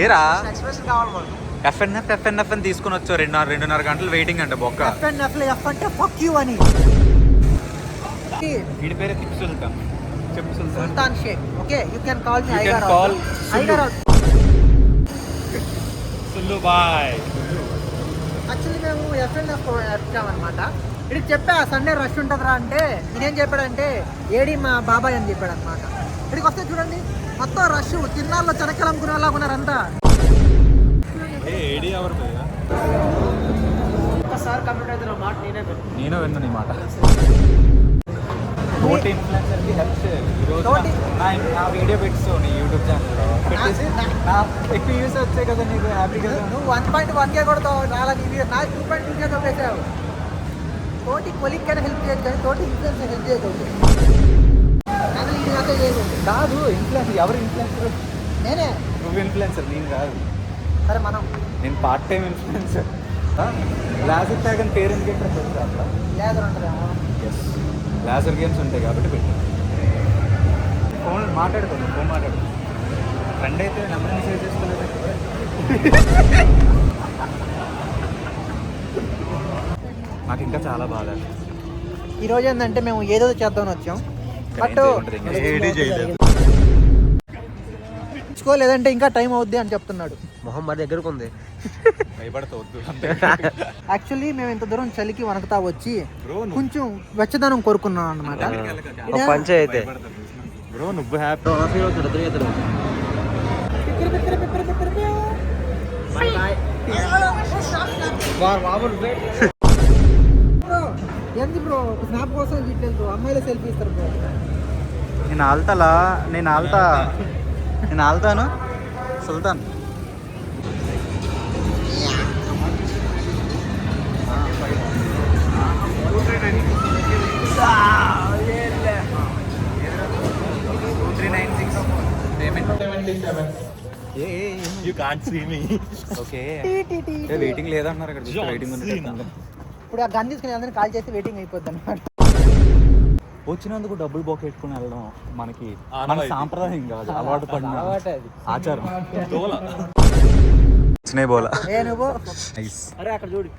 ఏరా ఎక్స్ప్రెషన్ కావాలి మాకు. ఎఫ్ఎన్ఎఫ్ అని తీసుకుని వచ్చావు 2.5 గంటలు వెయిటింగ్ అంటే బొక్క. ఎఫ్ అంటే ఫక్ యూ అని. వీడి పేరు టిప్ సుల్తాన్. చెప్పు Sultan Shaik. Okay you can call me ఐగర్ సుల్లు బాయ్. యాక్చువల్లీ మేము ఎఫ్ఎన్ఎఫ్ వచ్చామన్నమాట. ఇది చెప్పా సండే రష్ ఉంటుందిరా అంటే నేనేం చెప్పాడంటే ఏడి మా బాబాయ్ అని చెప్పాడు అనమాట. ఇక్కడికి వస్తే చూడండి మొత్తం రష్, తిన్నాళ్ళు చెనక్కలు అమ్ముకునే వాళ్ళ ఉన్నారంతా. ఒకసారి కంప్లీట్ అయితే మాట నేను విన్నా నీ మాట. తోటి ఇన్ఫ్లుయెన్సర్కి హెల్ప్ చేయాలి. నా వీడియో పెట్టు నీ యూట్యూబ్ ఛానల్లో పెట్టేసి ఎక్కువ యూస్ వచ్చాయి కదా నీకు హ్యాపీ కదా. నువ్వు 1.1K కొడతావు, నా 2.2K తప్పేసావు. తోటి కొలిక్కైనా హెల్ప్ చేయదు కానీ తోటి ఇన్ఫ్లుయెన్సర్ హెల్ప్ చేయదు. కాదు ఇన్ఫ్లుయెన్సర్. ఎవరు ఇన్ఫ్లుయెన్సర్? నేనే. నువ్వు ఇన్ఫ్లుయెన్సర్, నేను కాదు. సరే మనం నేను part time influencer. Lazar tag అని పేరు ఎందుకు ఏంటో తెలుసా? అట్లా లేదర్ ఉంటుందా? ఎస్, లాజర్ గేమ్స్ ఉంటాయి కాబట్టి పెట్టాను. ఫోన్ మాట్లాడుకోండి, ఫోన్ మాట్లాడుకోండి. ఫ్రెండ్ అయితే నెంబర్ని సేవ్ చేసుకోలేదు. నాకు ఇంకా చాలా బాధ. ఈరోజు ఏంటంటే మేము ఏదో చేద్దామని వచ్చాం, బట్ లేదంటే ఇంకా టైం అవుద్ది అని చెప్తున్నాడు. మొహం మా దగ్గరకు ఉంది, భయపడతావద్దు. యాక్చువల్లీ మేము ఇంత దూరం చలికి వనకతా వచ్చి కొంచెం వెచ్చదనం కోరుకున్నాం అన్నమాట. పంచాయితే బ్రో నువ్వు హ్యాపీ ఏంది బ్రో స్నాప్ కోసం డీటెయిల్స్ అమ్మాయిల సెల్ఫీ ఇస్తారు బ్రో. నేను ఆల్తాను సుల్తాన్. వెయిటింగ్ లేదన్నారు ఇక్కడ. వెయిటింగ్ ఇప్పుడు ఆ గన్ తీసుకుని అందరినీ కాల్ చేసి వెయిటింగ్ అయిపోద్ది అనమాట. వచ్చినందుకు డబ్బులు బొక్క పెట్టుకుని వెళ్ళడం మనకి మన సాంప్రదాయం కాదు, అలవాటు పడిన ఆచారం. అరే అక్కడ చూడు,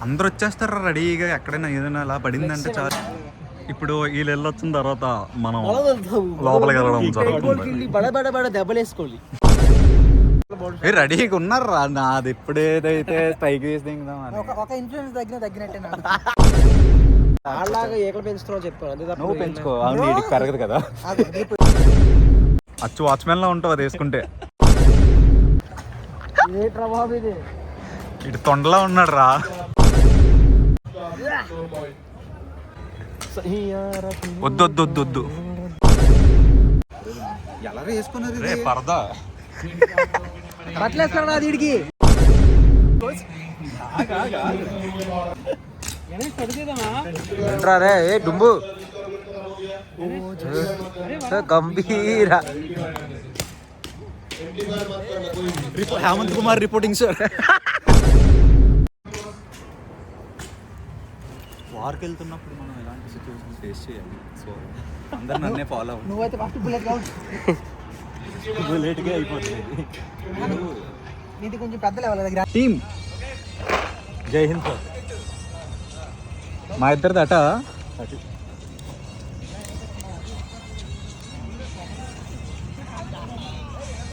అందరు వచ్చేస్తారు రెడీగా. ఎక్కడైనా ఏదైనా అలా పడిందంటే చాలు. ఇప్పుడు వీళ్ళు వెళ్ళొచ్చిన తర్వాత మనం లోపలికి వెళ్ళడం దెబ్బలేసుకోవాలి. రెడీగా ఉన్నారా? నాది ఇప్పుడు ఏదైతే పైకి వేసి దిగుదాం. ఒక ఇన్ఫ్లుయెన్స్ తగ్గినట్టే నాకు. ఏకలు పెంచుతున్నావు చెప్పాను. నువ్వు పెంచుకో, అవును వీడికి పెరగదు కదా. అచ్చు వాచ్మెన్ లా ఉంటావు అది వేసుకుంటే. ఇటు తొండలా ఉన్నాడు రా. వద్దు ఎలా వేసుకున్నది పరదా బట్టలు వేసుకున్నా వీడికి. ఏ డుంబు గంభీర హేమంత్ కుమార్ రిపోర్టింగ్ సార్. వార్కి వెళ్తున్నప్పుడు మనం ఎలాంటి సిచ్యువేషన్ ఫేస్ చేయాలి. సో అందరు నన్నే ఫాలో అవ్వండి. నువ్వైతే ఫస్ట్ బుల్లెట్గా అయిపోతుంది. ఇది కొంచెం పెద్ద లెవెల్ దగ్గర. టీమ్ జై హింద్ సార్. మా ఇద్దరిది అట